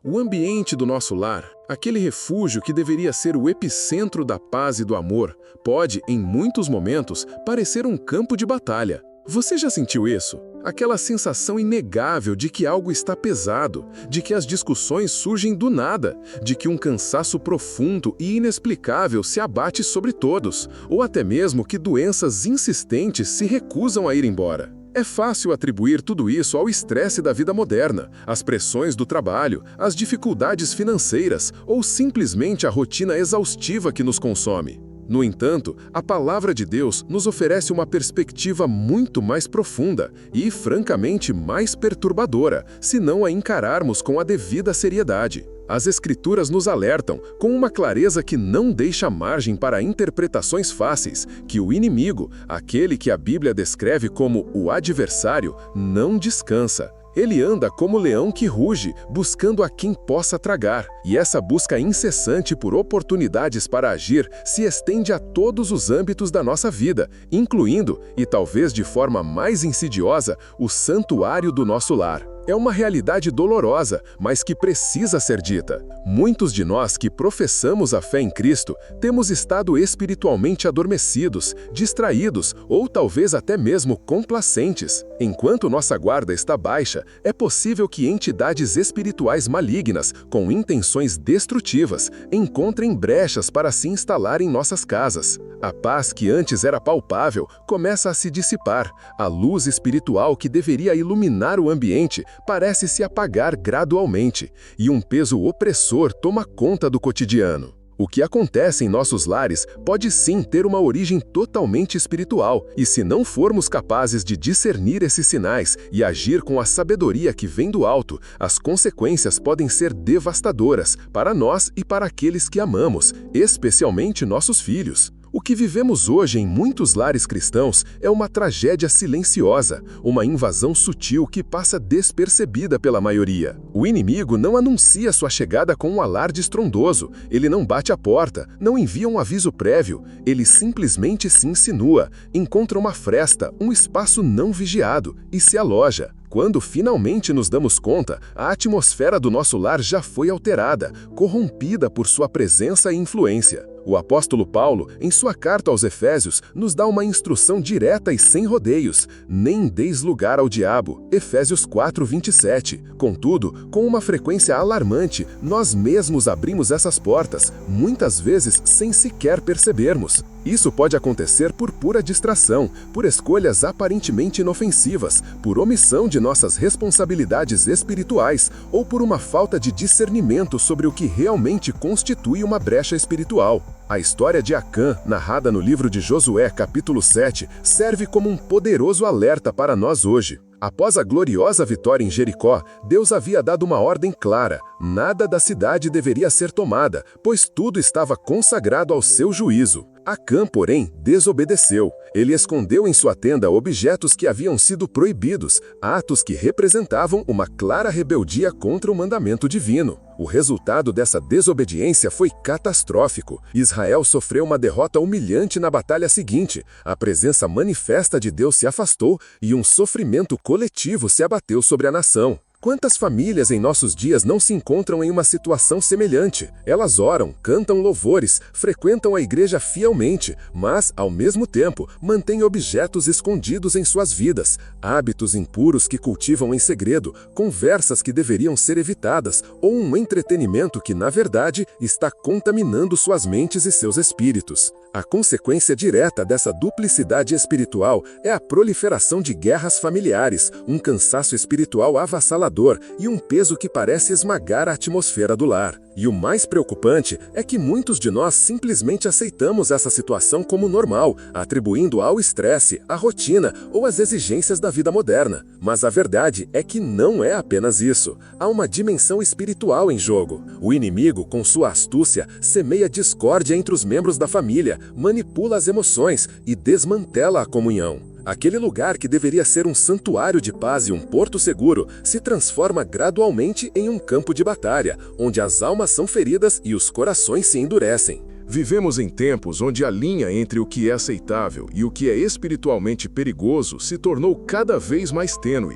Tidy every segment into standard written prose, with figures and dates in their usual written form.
O ambiente do nosso lar, aquele refúgio que deveria ser o epicentro da paz e do amor, pode, em muitos momentos, parecer um campo de batalha. Você já sentiu isso? Aquela sensação inegável de que algo está pesado, de que as discussões surgem do nada, de que um cansaço profundo e inexplicável se abate sobre todos, ou até mesmo que doenças insistentes se recusam a ir embora. É fácil atribuir tudo isso ao estresse da vida moderna, às pressões do trabalho, às dificuldades financeiras ou simplesmente à rotina exaustiva que nos consome. No entanto, a palavra de Deus nos oferece uma perspectiva muito mais profunda e, francamente, mais perturbadora, se não a encararmos com a devida seriedade. As Escrituras nos alertam, com uma clareza que não deixa margem para interpretações fáceis, que o inimigo, aquele que a Bíblia descreve como o adversário, não descansa. Ele anda como leão que ruge, buscando a quem possa tragar, e essa busca incessante por oportunidades para agir se estende a todos os âmbitos da nossa vida, incluindo, e talvez de forma mais insidiosa, o santuário do nosso lar. É uma realidade dolorosa, mas que precisa ser dita. Muitos de nós que professamos a fé em Cristo temos estado espiritualmente adormecidos, distraídos ou talvez até mesmo complacentes. Enquanto nossa guarda está baixa, é possível que entidades espirituais malignas, com intenções destrutivas, encontrem brechas para se instalar em nossas casas. A paz que antes era palpável começa a se dissipar. A luz espiritual que deveria iluminar o ambiente parece se apagar gradualmente, e um peso opressor toma conta do cotidiano. O que acontece em nossos lares pode sim ter uma origem totalmente espiritual, e se não formos capazes de discernir esses sinais e agir com a sabedoria que vem do alto, as consequências podem ser devastadoras para nós e para aqueles que amamos, especialmente nossos filhos. O que vivemos hoje em muitos lares cristãos é uma tragédia silenciosa, uma invasão sutil que passa despercebida pela maioria. O inimigo não anuncia sua chegada com um alarde estrondoso, ele não bate a porta, não envia um aviso prévio, ele simplesmente se insinua, encontra uma fresta, um espaço não vigiado e se aloja. Quando finalmente nos damos conta, a atmosfera do nosso lar já foi alterada, corrompida por sua presença e influência. O apóstolo Paulo, em sua carta aos Efésios, nos dá uma instrução direta e sem rodeios: nem deis lugar ao diabo. Efésios 4:27. Contudo, com uma frequência alarmante, nós mesmos abrimos essas portas, muitas vezes sem sequer percebermos. Isso pode acontecer por pura distração, por escolhas aparentemente inofensivas, por omissão de nossas responsabilidades espirituais ou por uma falta de discernimento sobre o que realmente constitui uma brecha espiritual. A história de Acã, narrada no livro de Josué, capítulo 7, serve como um poderoso alerta para nós hoje. Após a gloriosa vitória em Jericó, Deus havia dado uma ordem clara: nada da cidade deveria ser tomada, pois tudo estava consagrado ao seu juízo. Acã, porém, desobedeceu. Ele escondeu em sua tenda objetos que haviam sido proibidos, atos que representavam uma clara rebeldia contra o mandamento divino. O resultado dessa desobediência foi catastrófico. Israel sofreu uma derrota humilhante na batalha seguinte. A presença manifesta de Deus se afastou e um sofrimento coletivo se abateu sobre a nação. Quantas famílias em nossos dias não se encontram em uma situação semelhante? Elas oram, cantam louvores, frequentam a igreja fielmente, mas, ao mesmo tempo, mantêm objetos escondidos em suas vidas, hábitos impuros que cultivam em segredo, conversas que deveriam ser evitadas, ou um entretenimento que, na verdade, está contaminando suas mentes e seus espíritos. A consequência direta dessa duplicidade espiritual é a proliferação de guerras familiares, um cansaço espiritual avassalador e um peso que parece esmagar a atmosfera do lar. E o mais preocupante é que muitos de nós simplesmente aceitamos essa situação como normal, atribuindo ao estresse, à rotina ou às exigências da vida moderna. Mas a verdade é que não é apenas isso. Há uma dimensão espiritual em jogo. O inimigo, com sua astúcia, semeia discórdia entre os membros da família, manipula as emoções e desmantela a comunhão. Aquele lugar que deveria ser um santuário de paz e um porto seguro se transforma gradualmente em um campo de batalha, onde as almas são feridas e os corações se endurecem. Vivemos em tempos onde a linha entre o que é aceitável e o que é espiritualmente perigoso se tornou cada vez mais tênue.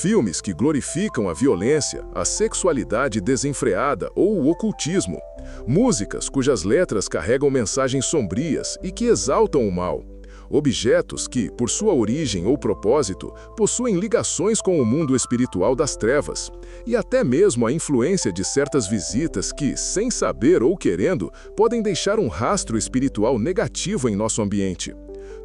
Filmes que glorificam a violência, a sexualidade desenfreada ou o ocultismo. Músicas cujas letras carregam mensagens sombrias e que exaltam o mal. Objetos que, por sua origem ou propósito, possuem ligações com o mundo espiritual das trevas. E até mesmo a influência de certas visitas que, sem saber ou querendo, podem deixar um rastro espiritual negativo em nosso ambiente.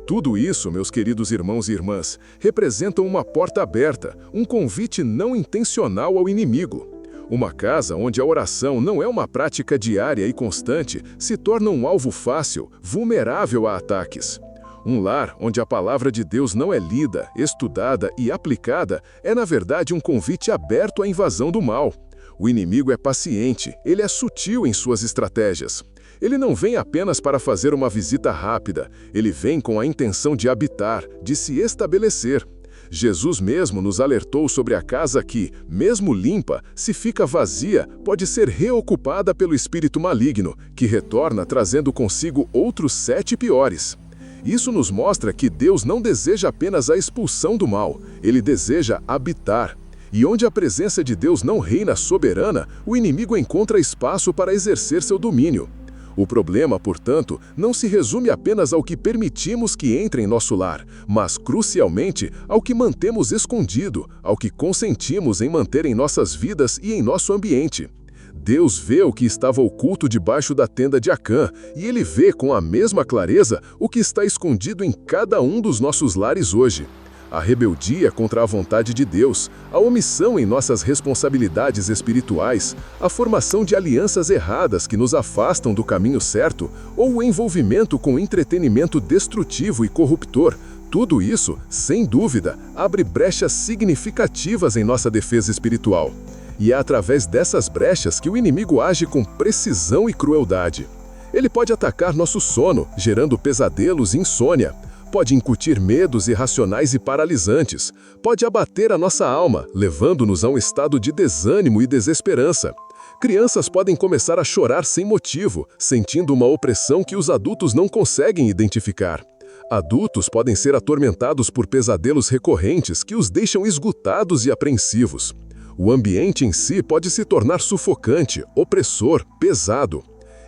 Tudo isso, meus queridos irmãos e irmãs, representam uma porta aberta, um convite não intencional ao inimigo. Uma casa onde a oração não é uma prática diária e constante se torna um alvo fácil, vulnerável a ataques. Um lar onde a palavra de Deus não é lida, estudada e aplicada é, na verdade, um convite aberto à invasão do mal. O inimigo é paciente, ele é sutil em suas estratégias. Ele não vem apenas para fazer uma visita rápida, ele vem com a intenção de habitar, de se estabelecer. Jesus mesmo nos alertou sobre a casa que, mesmo limpa, se fica vazia, pode ser reocupada pelo espírito maligno, que retorna trazendo consigo outros 7 piores. Isso nos mostra que Deus não deseja apenas a expulsão do mal, ele deseja habitar. E onde a presença de Deus não reina soberana, o inimigo encontra espaço para exercer seu domínio. O problema, portanto, não se resume apenas ao que permitimos que entre em nosso lar, mas, crucialmente, ao que mantemos escondido, ao que consentimos em manter em nossas vidas e em nosso ambiente. Deus vê o que estava oculto debaixo da tenda de Acã, e Ele vê com a mesma clareza o que está escondido em cada um dos nossos lares hoje. A rebeldia contra a vontade de Deus, a omissão em nossas responsabilidades espirituais, a formação de alianças erradas que nos afastam do caminho certo, ou o envolvimento com entretenimento destrutivo e corruptor, tudo isso, sem dúvida, abre brechas significativas em nossa defesa espiritual. E é através dessas brechas que o inimigo age com precisão e crueldade. Ele pode atacar nosso sono, gerando pesadelos e insônia. Pode incutir medos irracionais e paralisantes. Pode abater a nossa alma, levando-nos a um estado de desânimo e desesperança. Crianças podem começar a chorar sem motivo, sentindo uma opressão que os adultos não conseguem identificar. Adultos podem ser atormentados por pesadelos recorrentes que os deixam esgotados e apreensivos. O ambiente em si pode se tornar sufocante, opressor, pesado.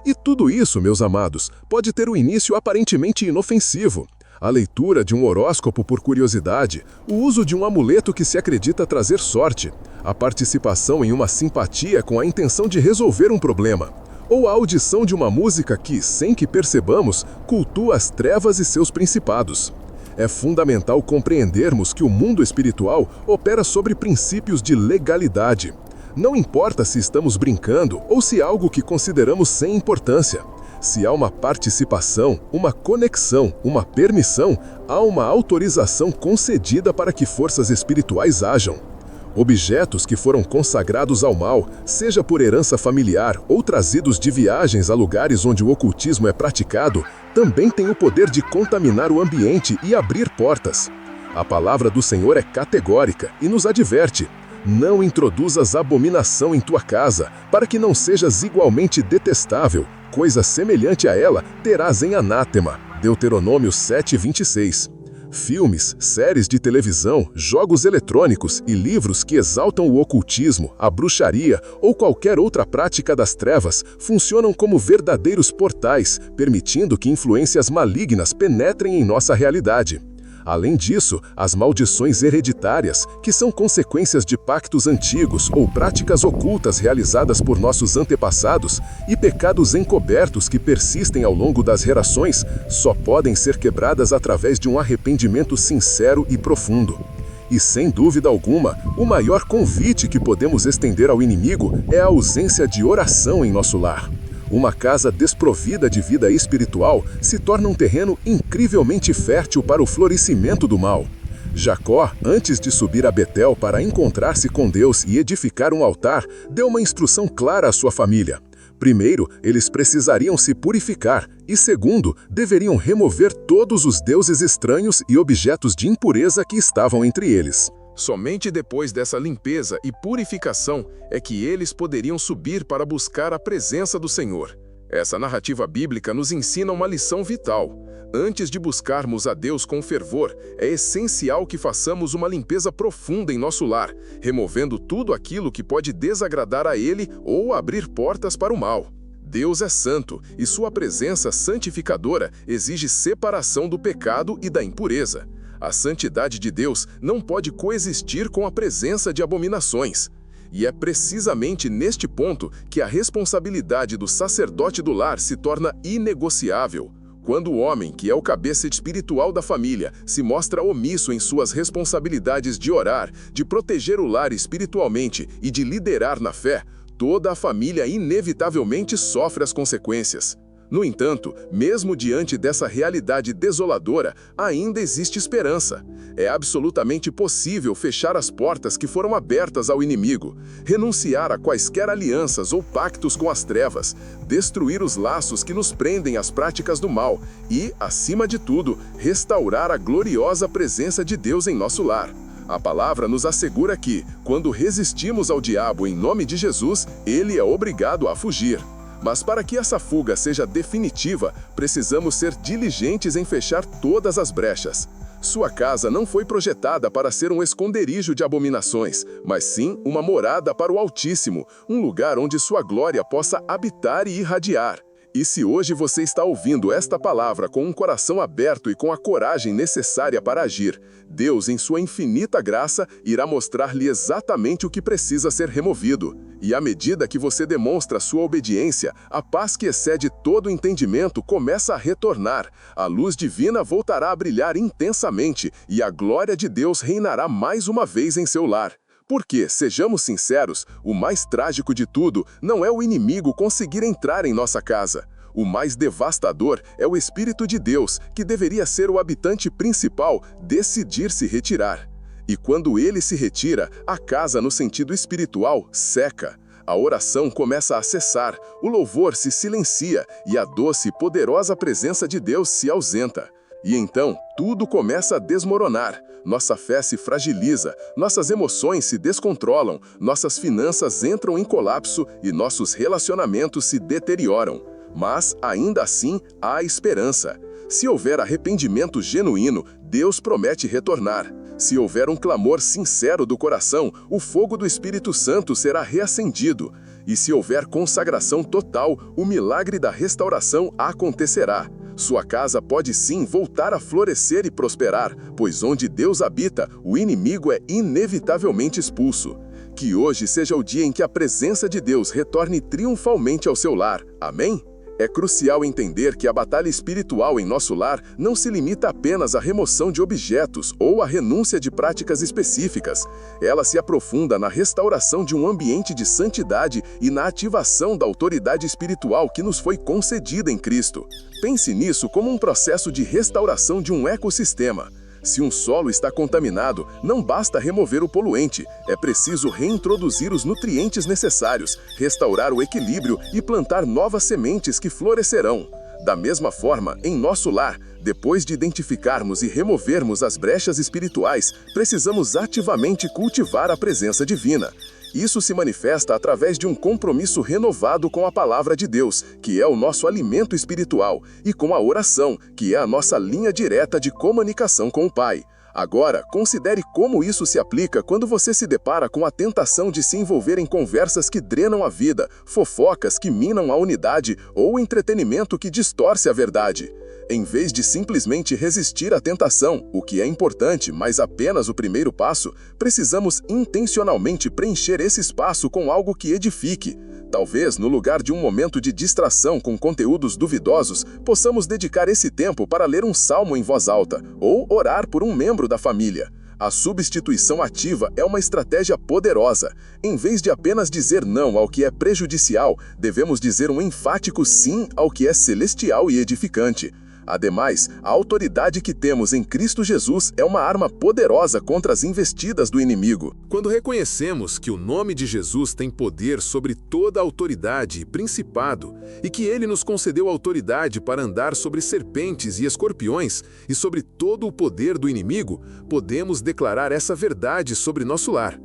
E tudo isso, meus amados, pode ter um início aparentemente inofensivo. A leitura de um horóscopo por curiosidade, o uso de um amuleto que se acredita trazer sorte, a participação em uma simpatia com a intenção de resolver um problema, ou a audição de uma música que, sem que percebamos, cultua as trevas e seus principados. É fundamental compreendermos que o mundo espiritual opera sobre princípios de legalidade. Não importa se estamos brincando ou se é algo que consideramos sem importância. Se há uma participação, uma conexão, uma permissão, há uma autorização concedida para que forças espirituais ajam. Objetos que foram consagrados ao mal, seja por herança familiar ou trazidos de viagens a lugares onde o ocultismo é praticado, também têm o poder de contaminar o ambiente e abrir portas. A palavra do Senhor é categórica e nos adverte: não introduzas abominação em tua casa, para que não sejas igualmente detestável. Coisa semelhante a ela terás em anátema. Deuteronômio 7:26. Filmes, séries de televisão, jogos eletrônicos e livros que exaltam o ocultismo, a bruxaria ou qualquer outra prática das trevas funcionam como verdadeiros portais, permitindo que influências malignas penetrem em nossa realidade. Além disso, as maldições hereditárias, que são consequências de pactos antigos ou práticas ocultas realizadas por nossos antepassados, e pecados encobertos que persistem ao longo das gerações, só podem ser quebradas através de um arrependimento sincero e profundo. E sem dúvida alguma, o maior convite que podemos estender ao inimigo é a ausência de oração em nosso lar. Uma casa desprovida de vida espiritual se torna um terreno incrivelmente fértil para o florescimento do mal. Jacó, antes de subir a Betel para encontrar-se com Deus e edificar um altar, deu uma instrução clara à sua família. Primeiro, eles precisariam se purificar e, segundo, deveriam remover todos os deuses estranhos e objetos de impureza que estavam entre eles. Somente depois dessa limpeza e purificação é que eles poderiam subir para buscar a presença do Senhor. Essa narrativa bíblica nos ensina uma lição vital. Antes de buscarmos a Deus com fervor, é essencial que façamos uma limpeza profunda em nosso lar, removendo tudo aquilo que pode desagradar a Ele ou abrir portas para o mal. Deus é santo e sua presença santificadora exige separação do pecado e da impureza. A santidade de Deus não pode coexistir com a presença de abominações. E é precisamente neste ponto que a responsabilidade do sacerdote do lar se torna inegociável. Quando o homem, que é o cabeça espiritual da família, se mostra omisso em suas responsabilidades de orar, de proteger o lar espiritualmente e de liderar na fé, toda a família inevitavelmente sofre as consequências. No entanto, mesmo diante dessa realidade desoladora, ainda existe esperança. É absolutamente possível fechar as portas que foram abertas ao inimigo, renunciar a quaisquer alianças ou pactos com as trevas, destruir os laços que nos prendem às práticas do mal e, acima de tudo, restaurar a gloriosa presença de Deus em nosso lar. A palavra nos assegura que, quando resistimos ao diabo em nome de Jesus, ele é obrigado a fugir. Mas para que essa fuga seja definitiva, precisamos ser diligentes em fechar todas as brechas. Sua casa não foi projetada para ser um esconderijo de abominações, mas sim uma morada para o Altíssimo, um lugar onde sua glória possa habitar e irradiar. E se hoje você está ouvindo esta palavra com um coração aberto e com a coragem necessária para agir, Deus, em sua infinita graça, irá mostrar-lhe exatamente o que precisa ser removido. E à medida que você demonstra sua obediência, a paz que excede todo entendimento começa a retornar, a luz divina voltará a brilhar intensamente e a glória de Deus reinará mais uma vez em seu lar. Porque, sejamos sinceros, o mais trágico de tudo não é o inimigo conseguir entrar em nossa casa. O mais devastador é o Espírito de Deus, que deveria ser o habitante principal, decidir se retirar. E quando ele se retira, a casa no sentido espiritual seca. A oração começa a cessar, o louvor se silencia e a doce e poderosa presença de Deus se ausenta. E então, tudo começa a desmoronar. Nossa fé se fragiliza, nossas emoções se descontrolam, nossas finanças entram em colapso e nossos relacionamentos se deterioram. Mas, ainda assim, há esperança. Se houver arrependimento genuíno, Deus promete retornar. Se houver um clamor sincero do coração, o fogo do Espírito Santo será reacendido. E se houver consagração total, o milagre da restauração acontecerá. Sua casa pode sim voltar a florescer e prosperar, pois onde Deus habita, o inimigo é inevitavelmente expulso. Que hoje seja o dia em que a presença de Deus retorne triunfalmente ao seu lar. Amém? É crucial entender que a batalha espiritual em nosso lar não se limita apenas à remoção de objetos ou à renúncia de práticas específicas. Ela se aprofunda na restauração de um ambiente de santidade e na ativação da autoridade espiritual que nos foi concedida em Cristo. Pense nisso como um processo de restauração de um ecossistema. Se um solo está contaminado, não basta remover o poluente, é preciso reintroduzir os nutrientes necessários, restaurar o equilíbrio e plantar novas sementes que florescerão. Da mesma forma, em nosso lar, depois de identificarmos e removermos as brechas espirituais, precisamos ativamente cultivar a presença divina. Isso se manifesta através de um compromisso renovado com a palavra de Deus, que é o nosso alimento espiritual, e com a oração, que é a nossa linha direta de comunicação com o Pai. Agora, considere como isso se aplica quando você se depara com a tentação de se envolver em conversas que drenam a vida, fofocas que minam a unidade ou entretenimento que distorce a verdade. Em vez de simplesmente resistir à tentação, o que é importante, mas apenas o primeiro passo, precisamos intencionalmente preencher esse espaço com algo que edifique. Talvez, no lugar de um momento de distração com conteúdos duvidosos, possamos dedicar esse tempo para ler um salmo em voz alta ou orar por um membro da família. A substituição ativa é uma estratégia poderosa. Em vez de apenas dizer não ao que é prejudicial, devemos dizer um enfático sim ao que é celestial e edificante. Ademais, a autoridade que temos em Cristo Jesus é uma arma poderosa contra as investidas do inimigo. Quando reconhecemos que o nome de Jesus tem poder sobre toda a autoridade e principado, e que ele nos concedeu autoridade para andar sobre serpentes e escorpiões, e sobre todo o poder do inimigo, podemos declarar essa verdade sobre nosso lar.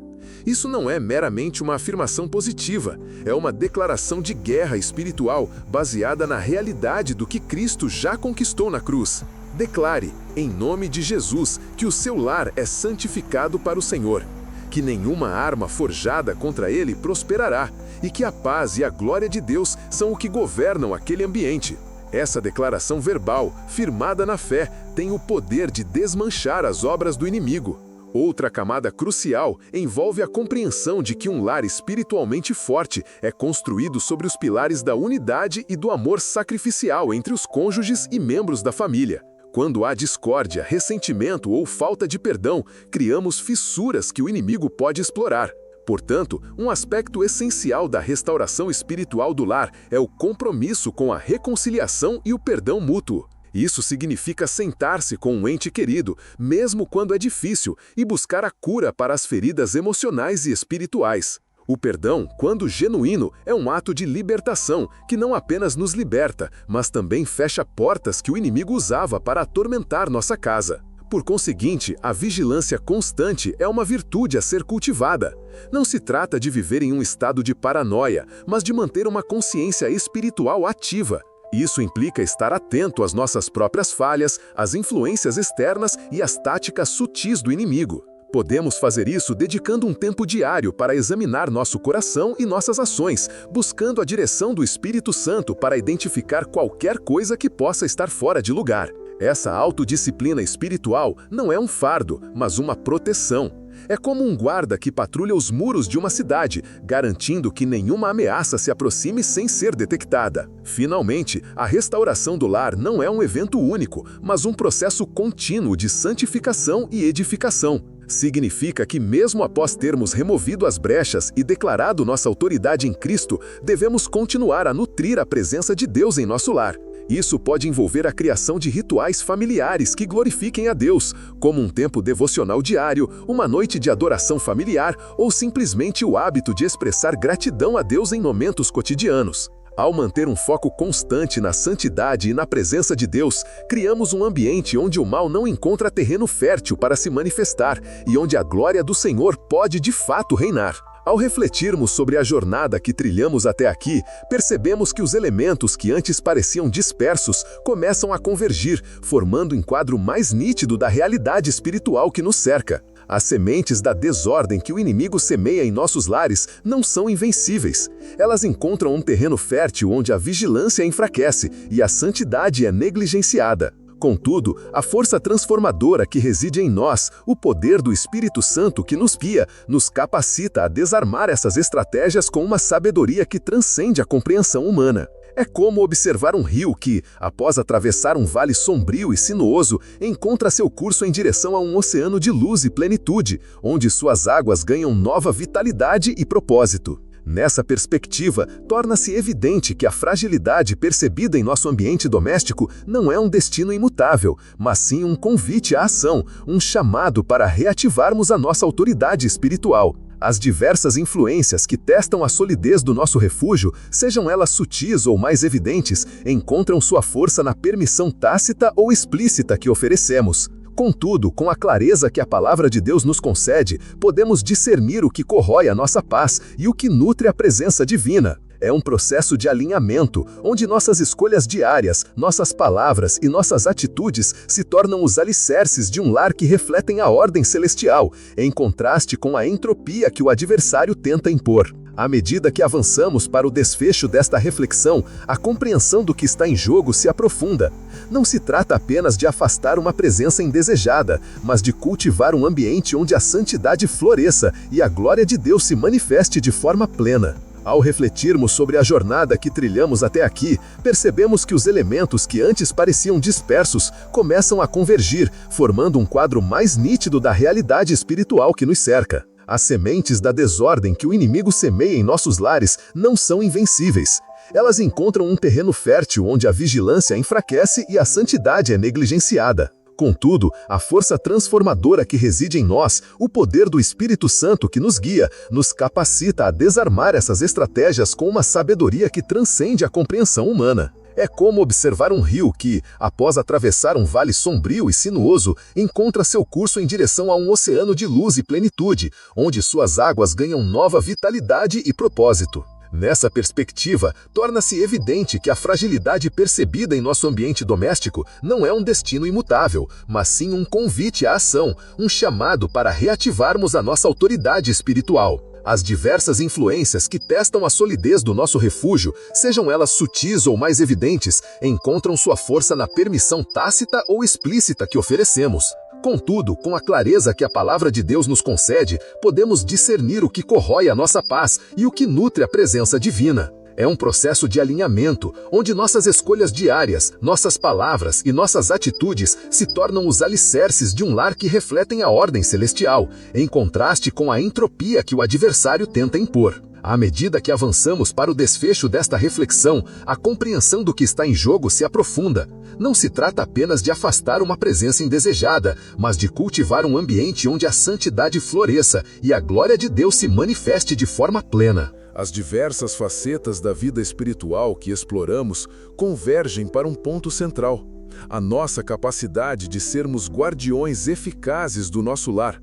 Isso não é meramente uma afirmação positiva, é uma declaração de guerra espiritual baseada na realidade do que Cristo já conquistou na cruz. Declare, em nome de Jesus, que o seu lar é santificado para o Senhor, que nenhuma arma forjada contra ele prosperará e que a paz e a glória de Deus são o que governam aquele ambiente. Essa declaração verbal, firmada na fé, tem o poder de desmanchar as obras do inimigo. Outra camada crucial envolve a compreensão de que um lar espiritualmente forte é construído sobre os pilares da unidade e do amor sacrificial entre os cônjuges e membros da família. Quando há discórdia, ressentimento ou falta de perdão, criamos fissuras que o inimigo pode explorar. Portanto, um aspecto essencial da restauração espiritual do lar é o compromisso com a reconciliação e o perdão mútuo. Isso significa sentar-se com um ente querido, mesmo quando é difícil, e buscar a cura para as feridas emocionais e espirituais. O perdão, quando genuíno, é um ato de libertação que não apenas nos liberta, mas também fecha portas que o inimigo usava para atormentar nossa casa. Por conseguinte, a vigilância constante é uma virtude a ser cultivada. Não se trata de viver em um estado de paranoia, mas de manter uma consciência espiritual ativa. Isso implica estar atento às nossas próprias falhas, às influências externas e às táticas sutis do inimigo. Podemos fazer isso dedicando um tempo diário para examinar nosso coração e nossas ações, buscando a direção do Espírito Santo para identificar qualquer coisa que possa estar fora de lugar. Essa autodisciplina espiritual não é um fardo, mas uma proteção. É como um guarda que patrulha os muros de uma cidade, garantindo que nenhuma ameaça se aproxime sem ser detectada. Finalmente, a restauração do lar não é um evento único, mas um processo contínuo de santificação e edificação. Significa que mesmo após termos removido as brechas e declarado nossa autoridade em Cristo, devemos continuar a nutrir a presença de Deus em nosso lar. Isso pode envolver a criação de rituais familiares que glorifiquem a Deus, como um tempo devocional diário, uma noite de adoração familiar ou simplesmente o hábito de expressar gratidão a Deus em momentos cotidianos. Ao manter um foco constante na santidade e na presença de Deus, criamos um ambiente onde o mal não encontra terreno fértil para se manifestar e onde a glória do Senhor pode de fato reinar. Ao refletirmos sobre a jornada que trilhamos até aqui, percebemos que os elementos que antes pareciam dispersos começam a convergir, formando um quadro mais nítido da realidade espiritual que nos cerca. As sementes da desordem que o inimigo semeia em nossos lares não são invencíveis. Elas encontram um terreno fértil onde a vigilância enfraquece e a santidade é negligenciada. Contudo, a força transformadora que reside em nós, o poder do Espírito Santo que nos guia, nos capacita a desarmar essas estratégias com uma sabedoria que transcende a compreensão humana. É como observar um rio que, após atravessar um vale sombrio e sinuoso, encontra seu curso em direção a um oceano de luz e plenitude, onde suas águas ganham nova vitalidade e propósito. Nessa perspectiva, torna-se evidente que a fragilidade percebida em nosso ambiente doméstico não é um destino imutável, mas sim um convite à ação, um chamado para reativarmos a nossa autoridade espiritual. As diversas influências que testam a solidez do nosso refúgio, sejam elas sutis ou mais evidentes, encontram sua força na permissão tácita ou explícita que oferecemos. Contudo, com a clareza que a palavra de Deus nos concede, podemos discernir o que corrói a nossa paz e o que nutre a presença divina. É um processo de alinhamento, onde nossas escolhas diárias, nossas palavras e nossas atitudes se tornam os alicerces de um lar que refletem a ordem celestial, em contraste com a entropia que o adversário tenta impor. À medida que avançamos para o desfecho desta reflexão, a compreensão do que está em jogo se aprofunda. Não se trata apenas de afastar uma presença indesejada, mas de cultivar um ambiente onde a santidade floresça e a glória de Deus se manifeste de forma plena. Ao refletirmos sobre a jornada que trilhamos até aqui, percebemos que os elementos que antes pareciam dispersos começam a convergir, formando um quadro mais nítido da realidade espiritual que nos cerca. As sementes da desordem que o inimigo semeia em nossos lares não são invencíveis. Elas encontram um terreno fértil onde a vigilância enfraquece e a santidade é negligenciada. Contudo, a força transformadora que reside em nós, o poder do Espírito Santo que nos guia, nos capacita a desarmar essas estratégias com uma sabedoria que transcende a compreensão humana. É como observar um rio que, após atravessar um vale sombrio e sinuoso, encontra seu curso em direção a um oceano de luz e plenitude, onde suas águas ganham nova vitalidade e propósito. Nessa perspectiva, torna-se evidente que a fragilidade percebida em nosso ambiente doméstico não é um destino imutável, mas sim um convite à ação, um chamado para reativarmos a nossa autoridade espiritual. As diversas influências que testam a solidez do nosso refúgio, sejam elas sutis ou mais evidentes, encontram sua força na permissão tácita ou explícita que oferecemos. Contudo, com a clareza que a palavra de Deus nos concede, podemos discernir o que corrói a nossa paz e o que nutre a presença divina. É um processo de alinhamento, onde nossas escolhas diárias, nossas palavras e nossas atitudes se tornam os alicerces de um lar que refletem a ordem celestial, em contraste com a entropia que o adversário tenta impor. À medida que avançamos para o desfecho desta reflexão, a compreensão do que está em jogo se aprofunda. Não se trata apenas de afastar uma presença indesejada, mas de cultivar um ambiente onde a santidade floresça e a glória de Deus se manifeste de forma plena. As diversas facetas da vida espiritual que exploramos convergem para um ponto central: a nossa capacidade de sermos guardiões eficazes do nosso lar,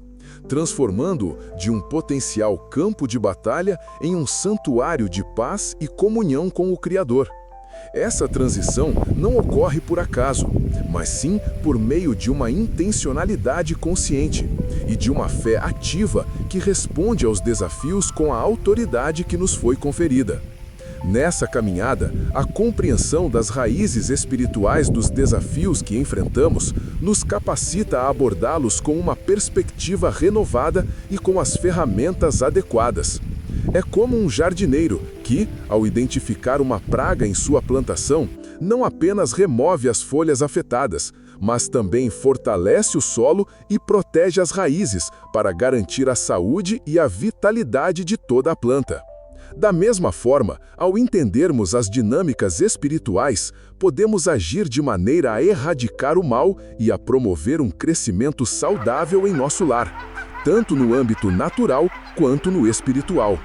transformando-o de um potencial campo de batalha em um santuário de paz e comunhão com o Criador. Essa transição não ocorre por acaso, mas sim por meio de uma intencionalidade consciente e de uma fé ativa que responde aos desafios com a autoridade que nos foi conferida. Nessa caminhada, a compreensão das raízes espirituais dos desafios que enfrentamos nos capacita a abordá-los com uma perspectiva renovada e com as ferramentas adequadas. É como um jardineiro que, ao identificar uma praga em sua plantação, não apenas remove as folhas afetadas, mas também fortalece o solo e protege as raízes para garantir a saúde e a vitalidade de toda a planta. Da mesma forma, ao entendermos as dinâmicas espirituais, podemos agir de maneira a erradicar o mal e a promover um crescimento saudável em nosso lar, tanto no âmbito natural quanto no espiritual.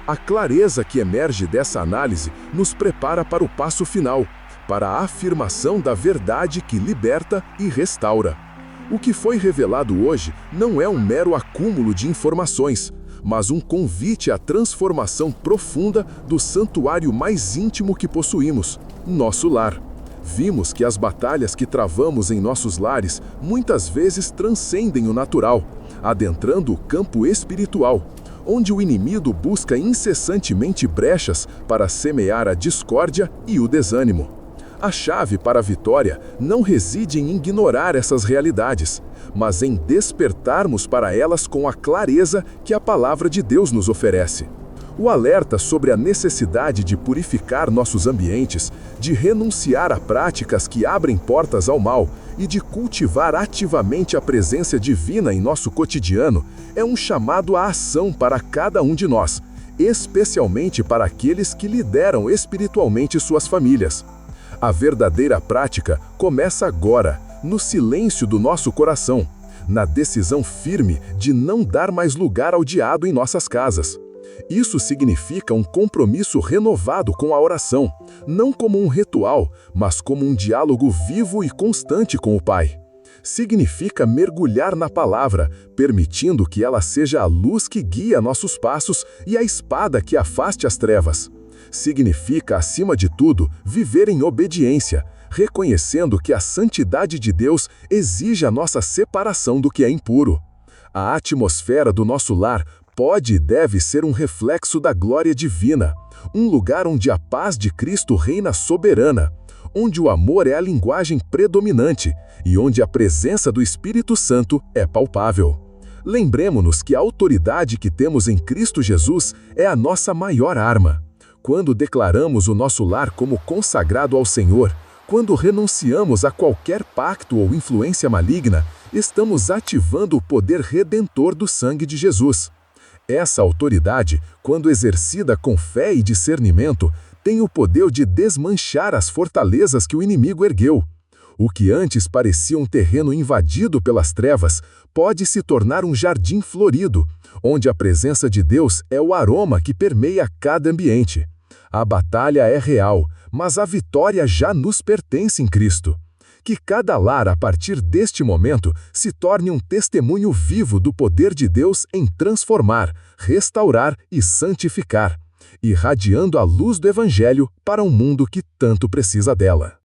A clareza que emerge dessa análise nos prepara para o passo final, para a afirmação da verdade que liberta e restaura. O que foi revelado hoje não é um mero acúmulo de informações, mas um convite à transformação profunda do santuário mais íntimo que possuímos, nosso lar. Vimos que as batalhas que travamos em nossos lares muitas vezes transcendem o natural, adentrando o campo espiritual, onde o inimigo busca incessantemente brechas para semear a discórdia e o desânimo. A chave para a vitória não reside em ignorar essas realidades, mas em despertarmos para elas com a clareza que a palavra de Deus nos oferece. O alerta sobre a necessidade de purificar nossos ambientes, de renunciar a práticas que abrem portas ao mal e de cultivar ativamente a presença divina em nosso cotidiano é um chamado à ação para cada um de nós, especialmente para aqueles que lideram espiritualmente suas famílias. A verdadeira prática começa agora, no silêncio do nosso coração, na decisão firme de não dar mais lugar ao diabo em nossas casas. Isso significa um compromisso renovado com a oração, não como um ritual, mas como um diálogo vivo e constante com o Pai. Significa mergulhar na palavra, permitindo que ela seja a luz que guia nossos passos e a espada que afaste as trevas. Significa, acima de tudo, viver em obediência, reconhecendo que a santidade de Deus exige a nossa separação do que é impuro. A atmosfera do nosso lar pode e deve ser um reflexo da glória divina, um lugar onde a paz de Cristo reina soberana, onde o amor é a linguagem predominante e onde a presença do Espírito Santo é palpável. Lembremos-nos que a autoridade que temos em Cristo Jesus é a nossa maior arma. Quando declaramos o nosso lar como consagrado ao Senhor, quando renunciamos a qualquer pacto ou influência maligna, estamos ativando o poder redentor do sangue de Jesus. Essa autoridade, quando exercida com fé e discernimento, tem o poder de desmanchar as fortalezas que o inimigo ergueu. O que antes parecia um terreno invadido pelas trevas, pode se tornar um jardim florido, onde a presença de Deus é o aroma que permeia cada ambiente. A batalha é real, mas a vitória já nos pertence em Cristo. Que cada lar, a partir deste momento, se torne um testemunho vivo do poder de Deus em transformar, restaurar e santificar. irradiando a luz do Evangelho para um mundo que tanto precisa dela.